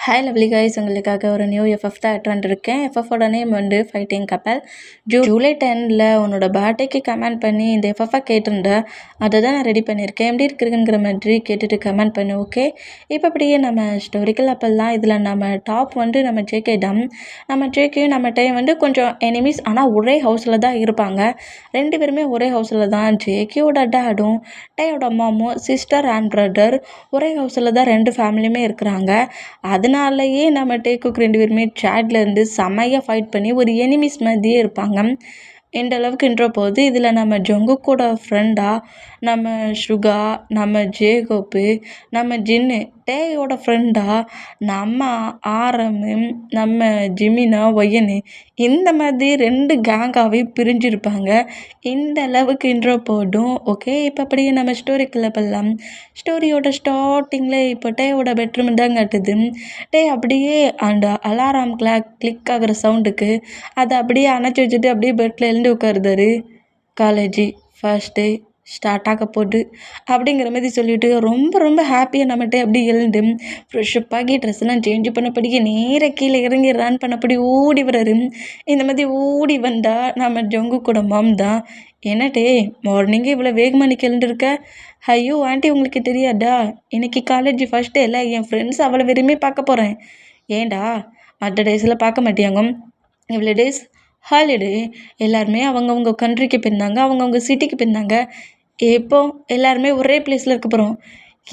Hi lovely guys, உங்களுக்காக ஒரு new FF தான் எடுத்துகிட்டு இருக்கேன். எஃப்எஃபோட நேம் வந்து ஃபைட்டிங் கப்பல். ஜூலை 10ல் உன்னோட பர்த்டேக்கு கமெண்ட் பண்ணி இந்த எஃப்எஃபை கேட்டிருந்த அதை தான் நான் ரெடி பண்ணியிருக்கேன். எப்படி இருக்குங்கிற மாதிரி கேட்டுட்டு கமெண்ட் பண்ணு. ஓகே, இப்போ அப்படியே நம்ம ஸ்டோரிக்கல் அப்பெல்லாம் இதில் நம்ம டாப் வந்து நம்ம ஜேகே தான். நம்ம ஜேகேயும் நம்ம டைம் வந்து கொஞ்சம் எனிமீஸ், ஆனால் ஒரே ஹவுஸில் தான் இருப்பாங்க. ரெண்டு பேருமே ஒரே ஹவுஸில் தான். ஜேகேயோட டேடும் டையோட அம்மாவும் சிஸ்டர் அண்ட் பிரதர் ஒரே ஹவுஸில் தான் ரெண்டு ஃபேமிலியுமே இருக்கிறாங்க. அதனாலயே நம்ம டேக்குக் ரெண்டு பேருமே சேட்லேருந்து செம்மையாக ஃபைட் பண்ணி ஒரு எனிமிஸ் மாதிரியே இருப்பாங்க. இந்த அளவுக்கு இன்ட்ரோ போகுது. இதில் நம்ம ஜங்குக்கோட ஃப்ரெண்டாக நம்ம சுகா, நம்ம ஜேகோப்பு, நம்ம ஜின்னு, டேயோட ஃப்ரெண்டாக நம்ம ஆரமு, நம்ம ஜிமினா, ஒய்யனு, இந்த மாதிரி ரெண்டு கேங்காகவே பிரிஞ்சிருப்பாங்க. இந்த அளவுக்கு இன்ட்ரோ போடும். ஓகே, இப்போ அப்படியே நம்ம ஸ்டோரிக்குள்ளே போகலாம். ஸ்டோரியோட ஸ்டார்டிங்கில் இப்போ டேயோட பெட்ரூம் தான் காட்டுது. டே அப்படியே அந்த அலாரம் கிளிக் ஆகிற சவுண்டுக்கு அதை அப்படியே அணைச்சி வச்சுட்டு அப்படியே பெட்டில் எழுந்து உட்காருதாரு. காலேஜ் ஃபர்ஸ்ட் டே ஸ்டார்ட் ஆக போகுது அப்படிங்கிற மாதிரி சொல்லிவிட்டு ரொம்ப ரொம்ப ஹாப்பியாக நம்மகிட்ட அப்படி எழுந்து ஃப்ரெஷ்அப் ஆகி ட்ரெஸ்லாம் சேஞ்ச் பண்ணப்படியே நேராக கீழே இறங்கி ரன் பண்ணப்படி ஓடி வர்றாரு. இந்த மாதிரி ஓடி வந்தால் நம்ம ஜங்குக்கோட மாம் தான். என்னட்டே மார்னிங்கே இவ்வளோ வேகமாக நீ எழுந்திருக்க? ஐயோ ஆண்டி, உங்களுக்கு தெரியாதா, இன்னைக்கு காலேஜ் ஃபர்ஸ்ட் டே இல்லை, என் ஃப்ரெண்ட்ஸ் அவ்வளோ விரும்பி பார்க்க போகிறேன். ஏண்டா மற்ற டேஸில் பார்க்க மாட்டியாங்க? இவ்வளோ டேஸ் ஹாலிடே, எல்லாருமே அவங்கவுங்க கண்ட்ரிக்கு போயிருந்தாங்க, அவங்கவுங்க சிட்டிக்கு போயிருந்தாங்க. இப்போ எல்லாருமே ஒரே பிளேஸில் இருக்க போகிறோம்.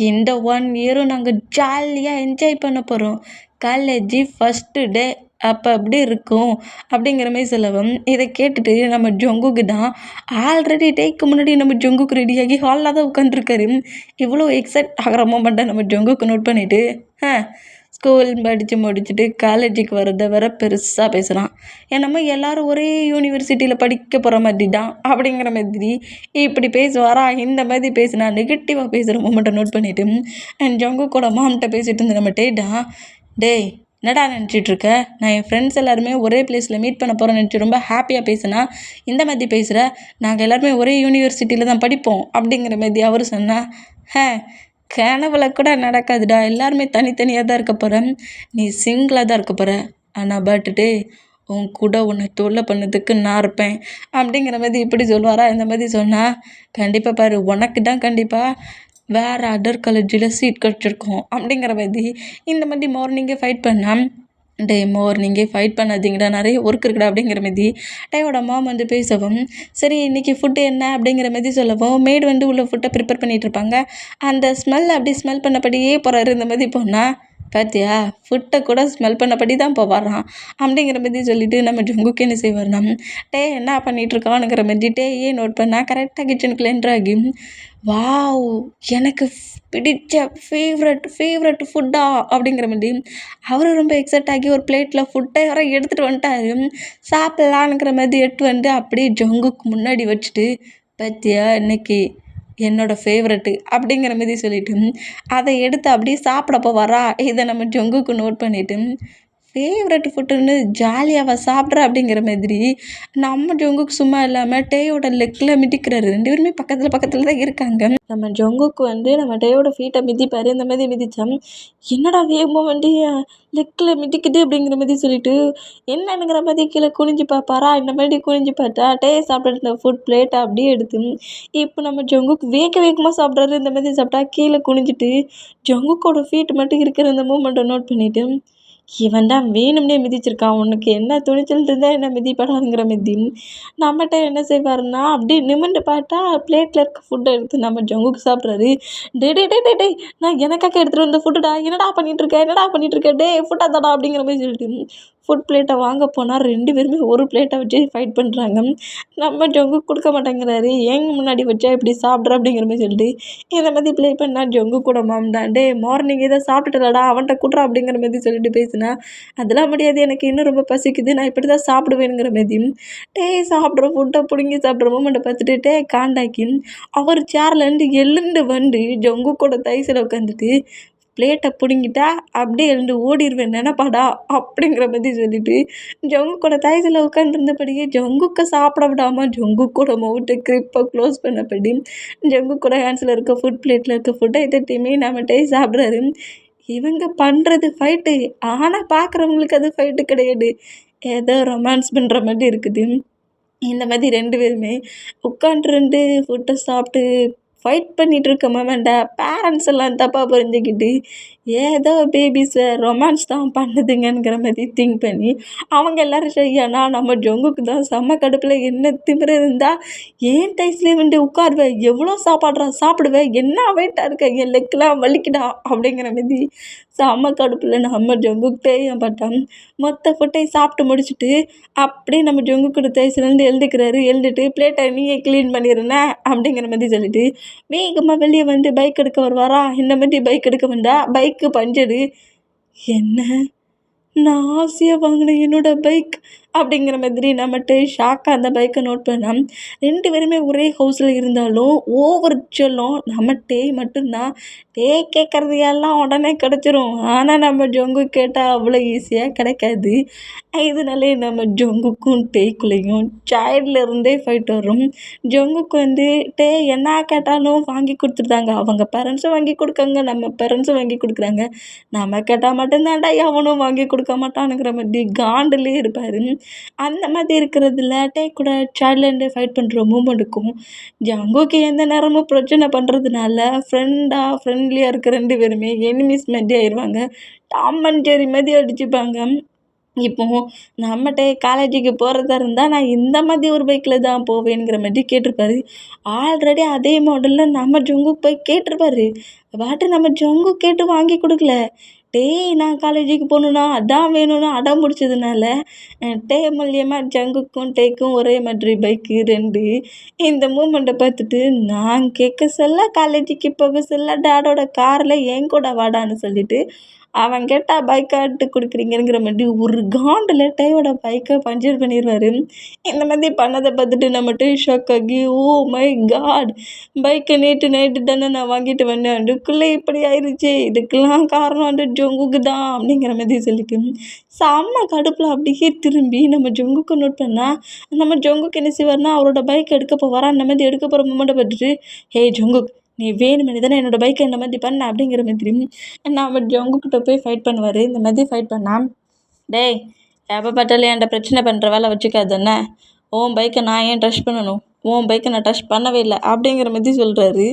இந்த 1 இயரும் நாங்கள் ஜாலியாக என்ஜாய் பண்ண போகிறோம். காலேஜ் ஃபஸ்ட்டு டே அப்போ அப்படி இருக்கும் அப்படிங்கிற மாதிரி சொல்லவும், இதை கேட்டுட்டு நம்ம ஜங்குக்கு தான் ஆல்ரெடி டேக்கு முன்னாடி நம்ம ஜங்குக்கு ரெடியாகி ஹாலில் தான் உட்காந்துருக்காரு. இவ்வளோ எக்ஸைட் ஆகிற மூமெண்ட்டை நம்ம ஜங்குக்கு நோட் பண்ணிவிட்டு ஸ்கூல் படித்து முடிச்சுட்டு காலேஜுக்கு வரதை வர பெருசாக பேசுகிறான். என்னமோ எல்லோரும் ஒரே யூனிவர்சிட்டியில் படிக்க போகிற மாதிரி தான் அப்படிங்கிற மாதிரி இப்படி பேசுவாரா. இந்த மாதிரி பேசினா நெகட்டிவாக பேசுகிற மூமெண்ட்டை நோட் பண்ணிவிட்டு ஜங்குக்கோட மாம்கிட்ட பேசிகிட்டு இருந்த நம்ம டேய் என்னடா நினச்சிட்ருக்க? நான் என் ஃப்ரெண்ட்ஸ் எல்லாருமே ஒரே பிளேஸில் மீட் பண்ண போகிறேன்னு நினச்சி ரொம்ப ஹாப்பியாக பேசுனா இந்த மாதிரி பேசுகிற. நாங்கள் எல்லாருமே ஒரே யூனிவர்சிட்டியில் தான் படிப்போம் அப்படிங்கிற மாதிரி அவர் சொன்னால், கனவுல கூட நடக்காதுடா, எல்லாருமே தனித்தனியாக தான் இருக்க போகிறேன், நீ சிங்கிளாக தான் இருக்க போகிற. ஆனால் பட்டுட்டு உன் கூட உன்னை தொல்லை பண்ணதுக்கு நான் இருப்பேன் அப்படிங்கிற மாதிரி இப்படி சொல்லுவாரா. இந்த மாதிரி சொன்னால் கண்டிப்பாக பாரு, உனக்கு தான் கண்டிப்பாக வேறு அதர் காலேஜில் சீட் கிடச்சிருக்கோம் அப்படிங்கிற மாதிரி இந்த மாதிரி மார்னிங்கே ஃபைட் பண்ணால், டே மார்னிங்கே ஃபைட் பண்ணாதீங்கடா, நிறைய ஒர்க் இருக்குடா அப்படிங்கிற மாதிரி டையோட மாம் வந்து பேசவும், சரி இன்றைக்கி ஃபுட்டு என்ன அப்படிங்கிற மாதிரி சொல்லவும், மேடு வந்து உள்ள ஃபுட்டை ப்ரிப்பேர் பண்ணிகிட்ருப்பாங்க. அந்த ஸ்மெல் அப்படி ஸ்மெல் பண்ணபடியே போகிறாரு. இந்த மாதிரி போனால் பார்த்தியா, ஃபுட்டை கூட ஸ்மெல் பண்ணபடி தான் போவாராம் அப்படிங்கிற மாதிரி சொல்லிவிட்டு நம்ம ஜங்குக்கு என்ன செய்வார்னா, டே என்ன பண்ணிகிட்ருக்கானுங்கிற மாதிரி டேயே நோட் பண்ணால் கரெக்டாக கிச்சனுக்குள்ள என்ட்ராகி, வாவ் எனக்கு பிடிச்ச ஃபேவரட் ஃபுட்டா அப்படிங்கிற மாதிரி அவர் ரொம்ப எக்ஸைட் ஆகி ஒரு பிளேட்டில் ஃபுட்டை வர எடுத்துகிட்டு வந்துட்டாரு. சாப்பிட்லான்னுங்கிற மாதிரி எடுத்து வந்து அப்படியே ஜங்குக்கு முன்னாடி வச்சுட்டு, பார்த்தியா இன்னைக்கு என்னோடய ஃபேவரெட்டு அப்படிங்கிற மாதிரி சொல்லிவிட்டு அதை எடுத்து அப்படியே சாப்பிட போவாரா. இதை நம்ம ஜங்குக்கு நோட் பண்ணிவிட்டு, ஃபேவரெட் ஃபுட்டுன்னு ஜாலியாக சாப்பிட்ற அப்படிங்கிற மாதிரி நம்ம ஜங்குக்கு சும்மா இல்லாமல் டேயோட லெக்கில் மிதிக்கிறாரு. ரெண்டு பேருமே பக்கத்தில் தான் இருக்காங்க. நம்ம ஜங்குக்கு வந்து நம்ம டேயோட ஃபீட்டை மிதிப்பார். இந்த மாதிரி மிதித்தா, என்னடா வேகமாக வந்து லெக்கில் மிதிக்குது அப்படிங்கிற மாதிரி சொல்லிட்டு என்னங்கிற மாதிரி கீழே குனிஞ்சு பார்ப்பாரா. இந்த மாதிரி குனிஞ்சு பார்த்தா டே சாப்பிட்டு இந்த ஃபுட் பிளேட்டை அப்படியே எடுத்து இப்போ நம்ம ஜங்குக்கு வேகமாக சாப்பிட்றாரு. இந்த மாதிரி சாப்பிட்டா கீழே குனிஞ்சிட்டு ஜங்குக்கோட ஃபீட் மட்டும் இருக்கிற அந்த மூமெண்ட்டை நோட் பண்ணிவிட்டு, இவன் தான் வேணும்னே மிதிச்சிருக்கான், உனக்கு என்ன துணிச்சல் இருந்தால் என்ன மிதிப்படாதுங்கிற மாதிரி நம்மகிட்ட என்ன செய்வாருன்னா அப்படியே நிமிர்ந்து பார்த்தா பிளேட்டில் இருக்க ஃபுட்டை எடுத்து நம்ம ஜங்குக்கு சாப்பிட்றாரு. டே நான் எனக்காக எடுத்துகிட்டு வந்த ஃபுட்டுடா, என்னடா பண்ணிகிட்ருக்க டே ஃபுட்டா தாடா அப்படிங்கிற மாதிரி சொல்லிட்டு ஃபுட் பிளேட்டை வாங்க போனால் ரெண்டு பேருமே ஒரு பிளேட்டை வச்சு ஃபைட் பண்ணுறாங்க. நம்ம ஜங்குக்கு கொடுக்க மாட்டேங்கிறாரு. ஏங்க முன்னாடி வச்சா இப்படி சாப்பிட்ற அப்படிங்கிற மாதிரி சொல்லிட்டு இந்த மாதிரி ப்ளே பண்ணால் ஜங்கு கூட மாம் தான், டே மார்னிங் இதை சாப்பிட்டுட்டலடா அவன்கிட்ட கூட்டுறா அப்படிங்கிற மாதிரி சொல்லிட்டு பேசினா, அதெல்லாம் முடியாது, எனக்கு இன்னும் ரொம்ப பசிக்குது, நான் இப்படி தான் சாப்பிடுவேனுங்கிற மாதிரி டே சாப்பிட்ற ஃபுட்டை பிடுங்கி சாப்பிட்ற மூமெண்ட்டை பார்த்துட்டு டே காண்டாக்கி அவர் சேர்லேருந்து எழுந்து வந்து ஜங்கு கூட தைசில் உட்காந்துட்டு பிளேட்டை பிடுங்கிட்டா அப்படியே எழுந்து ஓடிடுவேன் நினைப்பாடா அப்படிங்கிற மாதிரி சொல்லிட்டு ஜங்கு கூட தாய்ஸில் உட்காந்துருந்தபடியே ஜங்குக்கை சாப்பிட விடாமல் ஜங்கு கூட மவுட்டை கிரிப்பை க்ளோஸ் பண்ணபடி ஜங்கு கூட ஹேண்ட்ஸில் இருக்க ஃபுட் பிளேட்டில் இருக்க ஃபுட்டை எத்தையுமே நம்மகிட்டே சாப்பிட்றாரு. இவங்க பண்ணுறது ஃபைட்டு, ஆனால் பார்க்குறவங்களுக்கு அது ஃபைட்டு கிடையாது. ஏதோ ரொமான்ஸ் பண்ணுற மாதிரி இருக்குது. இந்த மாதிரி 2 பேருமே உட்காண்ட்ருந்து ஃபுட்டை சாப்பிட்டு ஃபைட் பண்ணிகிட்டு இருக்க மொமெண்ட்டை பேரண்ட்ஸ் எல்லாம் தப்பாக புரிஞ்சுக்கிட்டு ஏதோ பேபிஸை ரொமான்ஸ் தான் பண்ணுதுங்கங்கிற மாதிரி திங்க் பண்ணி அவங்க எல்லோரும் செய்யனா நம்ம ஜொங்குக்கு தான் செம்ம கடுப்பில் என்ன திமிரு இருந்தால் ஏன் டைஸ்லேயே வந்து உட்காருவேன், எவ்வளோ சாப்பாடுறா சாப்பிடுவேன், என்ன வெயிட்டாக இருக்க, என் லெக்கெலாம் வலிக்குடா அப்படிங்கிற மாதிரி செம்ம கடுப்பில் நம்ம ஜொங்குக்கிட்டே ஏன் பட்டான். மொத்த ஃபுட்டை சாப்பிட்டு முடிச்சுட்டு அப்படியே நம்ம ஜொங்குக்கு டைஸ்லேருந்து எழுதிட்டு பிளேட்டை நீயே க்ளீன் பண்ணிடுறேன் அப்படிங்கிற மாதிரி சொல்லிட்டு வேகமாக வெளியே வந்து பைக் எடுக்க வருவாரா. இந்த மாதிரி பைக் எடுக்க வந்தால் பைக்கு பஞ்சரு. என்ன, நான் ஆசையாக வாங்கின என்னோடய பைக் அப்படிங்கிற மாதிரி நம்மகிட்ட ஷாக்காக அந்த பைக்கை நோட் பண்ணால் 2 பேருமே ஒரே ஹவுஸில் இருந்தாலும் ஓவர் செல்லம் நம்மகிட்டே மட்டும்தான். கேட்குறது எல்லாம் உடனே கிடச்சிரும், ஆனால் நம்ம ஜொங்கு கேட்டால் அவ்வளோ ஈஸியாக கிடைக்காது. இதனாலே நம்ம ஜொங்குக்கும் டேக்குள்ளேயும் சைல்ட்லேருந்தே ஃபைட் வரும். ஜொங்குக்கு வந்து என்ன கேட்டாலும் வாங்கி கொடுத்துருந்தாங்க, அவங்க பேரண்ட்ஸும் வாங்கி கொடுக்காங்க, நம்ம பேரண்ட்ஸும் வாங்கி கொடுக்குறாங்க. நம்ம கேட்டால் மட்டும்தான்டா எவனும் வாங்கி கொடுக்க மாட்டானுங்கிற மாதிரி காண்டிலே இருப்பார். அந்த மாதிரி இருக்கிறதுல கூட சைல்ட்லேருந்தே ஃபைட் பண்ணுற மூமெண்ட்டுக்கும் ஜங்குக்கு எந்த நேரமும் பிரச்சனை பண்ணுறதுனால ஃப்ரெண்ட்லியாக இருக்க 2 பேருமே எனிமீஸ் மாதிரி ஆயிடுவாங்க. டாம் அண்ட் ஜெர்ரி மாதிரி அடிச்சுப்பாங்க. இப்போ நம்மகிட்ட காலேஜுக்கு போகிறதா இருந்தால் நான் இந்த மாதிரி ஒரு பைக்கில் தான் போவேங்கிற மாதிரி கேட்டிருப்பாரு. ஆல்ரெடி அதே மாடலில் நம்ம ஜொங்குக்கு போய் கேட்டிருப்பாரு. நம்ம ஜொங்கு கேட்டு வாங்கி கொடுக்கல. நான் காலேஜுக்கு போகணுன்னா அதான் வேணும்னு அடம் பிடிச்சதுனால மூலியமாக ஜங்குக்கும் டேக்கும் ஒரே மாதிரி பைக்கு 2. இந்த மூமெண்ட்டை பார்த்துட்டு நான் கேட்க சொல்ல காலேஜுக்கு போக சொல்ல டேடோட காரில் என் கூட வாடான்னு சொல்லிட்டு அவன் கேட்டால் பைக்கை எடுத்து கொடுக்குறீங்கிற மாதிரி ஒரு காண்டில் டேயோட பைக்கை பஞ்சர் பண்ணிடுவார். இந்த மாதிரி பண்ணதை பார்த்துட்டு நம்மகிட்ட ஷாக் ஆகி ஓ மை காட், பைக்கை நேற்று நைட்டு தானே நான் வாங்கிட்டு வந்தேன், அதுக்குள்ளே இப்படி ஆயிடுச்சு, இதுக்கெல்லாம் காரணம் வந்து ஜொங்குக்கு தான் அப்படிங்கிற மாதிரி சொல்லிட்டு செம்ம கடுப்பில் அப்படியே திரும்பி நம்ம ஜொங்குக்கு நோட் பண்ணால் நம்ம ஜொங்குக்கு என்ன செய்வார்னா அவரோட பைக் எடுக்க போவாரா. அந்த மாதிரி எடுக்க போகிற மூமெண்ட்டை பார்த்துட்டு ஹே ஜொங்குக், நீ வேணுமெனே தானே என்னோடய பைக்கை இந்த மாதிரி பண்ண அப்படிங்கிற மாதிரி நான் ஜொங்குக்கிட்ட போய் ஃபைட் பண்ணுவார். இந்த மாதிரி ஃபைட் பண்ணால் டேய் எப்போ பார்த்தாலும் என்கிட்ட பிரச்சனை பண்ணுற வேலை வச்சுக்காதுன்னு, உன் பைக்கை நான் ஏன் டச் பண்ணணும், உன் பைக்கை நான் டச் பண்ணவே இல்லை அப்படிங்கிற மாதிரி சொல்கிறாரு.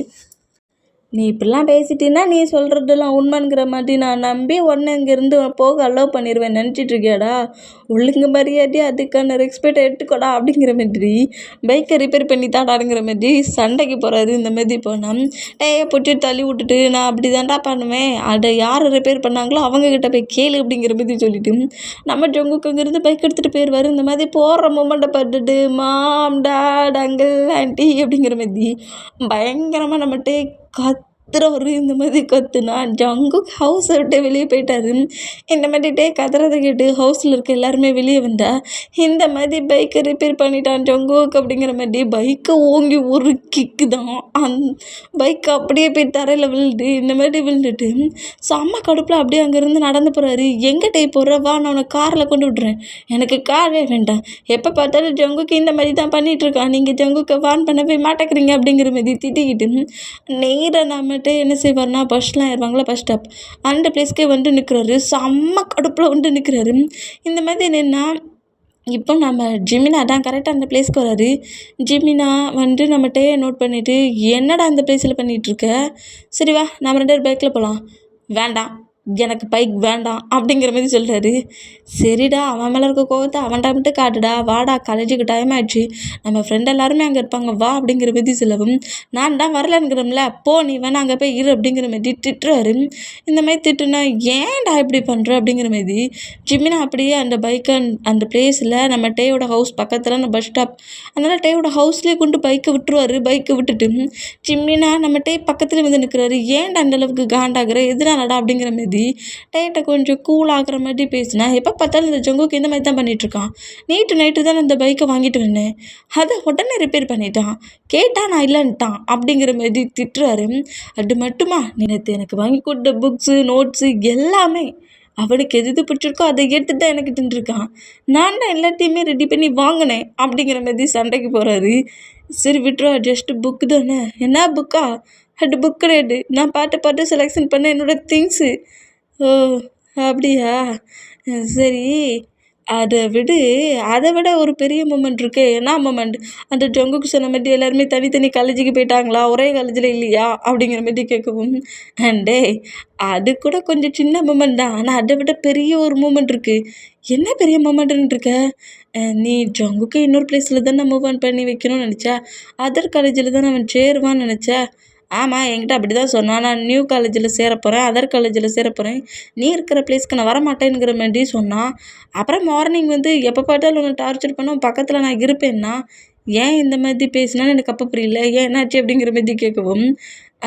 நீ இப்படிலாம் பேசிட்டீன்னா நீ சொல்கிறதெல்லாம் உண்மைங்கிற மாதிரி நான் நம்பி உடனே இங்கேருந்து போக அலோவ் பண்ணிடுவேன் நினச்சிட்ருக்கியாடா. ஒழுங்கு மரியாதை அதுக்கான ரெஸ்பெக்ட் எடுத்துக்கோடா அப்படிங்கிற மாதிரி பைக்கை ரிப்பேர் பண்ணி தாடாங்கிற மாதிரி சண்டைக்கு போகிறாரு. இந்த மாதிரி போனால் பிடிச்சி தள்ளி விட்டுட்டு நான் அப்படி தான்டா பண்ணுவேன், அதை யார் ரிப்பேர் பண்ணாங்களோ அவங்கக்கிட்ட போய் கேளு அப்படிங்கிற மாதிரி சொல்லிவிட்டு நம்ம ஜொங்குக்கு இங்கேருந்து பைக் எடுத்துகிட்டு போயிடுவார். இந்த மாதிரி போகிற மூமெண்ட்டை பார்த்துட்டு மாம் டாட் அங்கிள் ஆண்டி அப்படிங்கிற மாதிரி பயங்கரமாக நம்மகிட்ட கத்துறவர். இந்த மாதிரி கத்துனா ஜங்கு ஹவுஸை விட்டு வெளியே போயிட்டாரு. இந்த மாதிரி கத்துறதை கேட்டு ஹவுஸில் இருக்க எல்லாருமே வெளியே வந்தா இந்த மாதிரி பைக்கை ரிப்பேர் பண்ணிட்டான் ஜங்குக்கு அப்படிங்கிற மாதிரி பைக்கை ஓங்கி ஒரு கிக்கு தான் பைக்கை அப்படியே போய் தரையில் விழுந்து இந்த மாதிரி விழுந்துட்டு செம்ம கடுப்பில் அப்படியே அங்கேருந்து நடந்து போகிறாரு. எங்கே போகிற வா, நான் அவனை காரில் கொண்டு விட்றேன், எனக்கு காரே வேண்டாம், எப்போ பார்த்தாலும் ஜங்குக்கு இந்த மாதிரி தான் பண்ணிகிட்ருக்கான், நீங்கள் ஜங்குக்கு வான் பண்ணவே மாட்டேங்கிறீங்க அப்படிங்கிற மாதிரி திட்டிக்கிட்டு நேராக நம்மகிட்ட என்ன செய்வார்னா பஸ்லாம் ஏறுவாங்களா பஸ் ஸ்டாப் அந்த பிளேஸ்க்கே வந்து நிற்கிறாரு. செம்ம கடுப்பில் வந்து நிற்கிறாரு. இந்த மாதிரி என்னென்னா இப்போ நம்ம ஜிமினா தான் கரெக்டாக அந்த பிளேஸ்க்கு வராரு. ஜிமினா வந்து நம்மகிட்டே நோட் பண்ணிவிட்டு என்னடா அந்த பிளேஸில் பண்ணிகிட்ருக்க, சரி வா நம்ம 2 பேர் பைக்கில் போகலாம், வேண்டாம் எனக்கு பைக் வேண்டாம் அப்படிங்கிற மாதிரி சொல்கிறாரு. சரிடா அவன் மேலே இருக்க கோவத்தை அவன்கிட்ட மட்டும் காட்டுடா, வாடா காலேஜுக்கு டைம் ஆகிடுச்சு, நம்ம ஃப்ரெண்ட் எல்லாருமே அங்கே இருப்பாங்க வா அப்படிங்கிற மாதிரி சொல்லவும் நான் தான் வரலங்கிறோம்ல போ நீ வேணா அங்கே போய் இரு அப்படிங்கிற மாதிரி திட்டுறாரு. இந்த மாதிரி திட்டுனா ஏன்டா இப்படி பண்ணுற அப்படிங்கிற மாதிரி ஜிமினா அப்படியே அந்த பைக்கை அந்த பிளேஸில் நம்ம டேயோட ஹவுஸ் பக்கத்தில் அந்த பஸ் ஸ்டாப் அதனால் டேயோட ஹவுஸ்லேயே கொண்டு பைக்கை விட்டுருவார். பைக்கை விட்டுட்டு ஜிமினா நம்ம டே பக்கத்தில் வந்து நிற்கிறாரு. ஏன்டா அந்த அளவுக்கு காண்டாகிற எதுனாலடா அப்படிங்கிற மாதிரி டேட்டை கொஞ்சம் கூல் ஆகிற மாதிரி பேசினா எப்போ பார்த்தாலும் இந்த ஜங்குக்கு இந்த மாதிரி தான் பண்ணிகிட்ருக்கான். நைட்டு தான் இந்த பைக்கை வாங்கிட்டு வந்தேன், அதை உடனே ரிப்பேர் பண்ணிட்டான், கேட்டால் நான் இல்லைன்ட்டான் அப்படிங்கிற மாதிரி திட்டுறாரு. அது மட்டுமா நேற்று எனக்கு வாங்கி கொடுத்த புக்ஸு நோட்ஸு எல்லாமே அவனுக்கு எது பிடிச்சிருக்கோ அதை எடுத்து தான் எனக்கு தின்றுருக்கான், நான் தான் எல்லாத்தையுமே ரெடி பண்ணி வாங்கினேன் அப்படிங்கிற மாதிரி சண்டைக்கு போகிறாரு. சரி விட்ருவா, ஜஸ்ட்டு புக்கு தானே, என்ன புக்கா, அது புக் கிடையாது, நான் பார்த்து செலெக்ஷன் பண்ண என்னோடய திங்ஸு, ஓ! அப்படியா? சரி. அத விடு. அத விட ஒரு பெரிய மொமெண்ட் இருக்கே. என்னா மொமெண்ட்? அந்த ஜங்குக்கு சொன்ன மாரி எல்லாருமே தனித்தனி காலேஜுக்கு போயிட்டாங்களா? ஒரே காலேஜ்ல இல்லையா? அப்படிங்கிற மாரி கேட்கவும், டேய் அது கூட கொஞ்சம் சின்ன மொமெண்ட் தான். ஆனா அத விட பெரிய ஒரு மூமெண்ட் இருக்கு. என்ன பெரிய மொமெண்ட்டுன்ட்டு இருக்க? நீ ஜங்குக்கு இன்னொரு பிளேஸ்ல தான மூவ் ஆன் பண்ணி வைக்கணும்னு நெனச்ச. அதர் காலேஜ்ல தான அவன் சேருவான்னு நெனச்ச. ஆமா, என்கிட்ட அப்படிதான் சொன்னான். நான் நியூ காலேஜில சேரப்போறேன். அதர் காலேஜில சேரப்போறேன். நீ இருக்கிற பிளேஸ்க்கு நான் வரமாட்டேன்ங்கிற மாரி சொன்னான். அப்புறம் மார்னிங் வந்து எப்போ பார்த்தாலும் உன்ன டார்ச்சர் பண்ண உன் பக்கத்தில நான் இருப்பேன்னா, ஏன் இந்த மாதிரி பேசினான்னு எனக்கு அப்போ புரியல. ஏன் என்னாச்சு அப்படிங்கிற மாரி கேட்கவும்,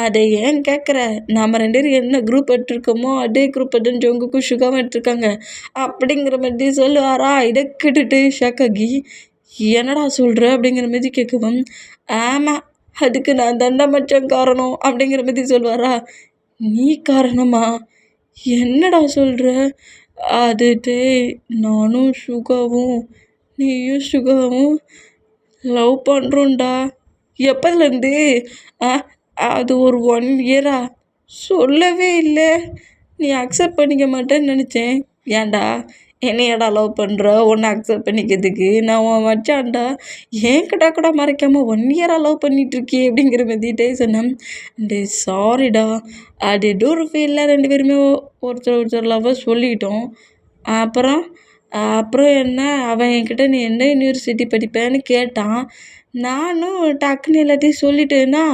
அத ஏன் கேட்குற? நாம 2 பேரும் என்ன குரூப் எடுத்திருக்கோமோ, அதே குரூப் தான் ஜங்குக்கும் சுகாவும் எடுத்திருக்காங்க. அப்படிங்கிற மாரி சொல்லுவாரா? இத கேட்டுட்டு ஷாக் ஆகி, என்னடா சொல்ற? அப்படிங்கிற மாரி கேட்கவும், ஆமா. அதுக்கு நான் தான்டா மச்சான் காரணம் அப்படிங்கிற மாரி சொல்லுவாரா? நீ காரணமா? என்னடா சொல்ற? அது டேய் நானும் சுகாவும் நீயும் சுகாவும் லவ் பண்ணுறோம்டா. எப்போதுலேருந்து? அ அது ஒரு 1 இயரா? சொல்லவே இல்ல. நீ அக்செப்ட் பண்ணிக்க மாட்டேன்னு நெனச்சேன். ஏன்டா? என்னையாடா லவ் பண்ற? உன்ன அக்செப்ட் பண்ணிக்கிறதுக்கு. நான் உன் மச்சான்டா. என்கிட்ட கூட மறைக்காம 1 இயரா லவ் பண்ணிட்டுருக்கியே அப்படிங்கிற மாதிரிட்டே சொன்னேன். டேய் சாரிடா. அது ஏதோ ஒரு ஃபீல்ல 2 பேருமே ஒருத்தர் ஒருத்தர் லவ்வ சொல்லிட்டோம். அப்புறம் அப்புறம் என்ன அவன் என்கிட்ட நீ எந்த யூனிவர்சிட்டி படிப்பேன்னு கேட்டான். நானும் டக்குன்னு எல்லாத்தையும் சொல்லிட்டேனா,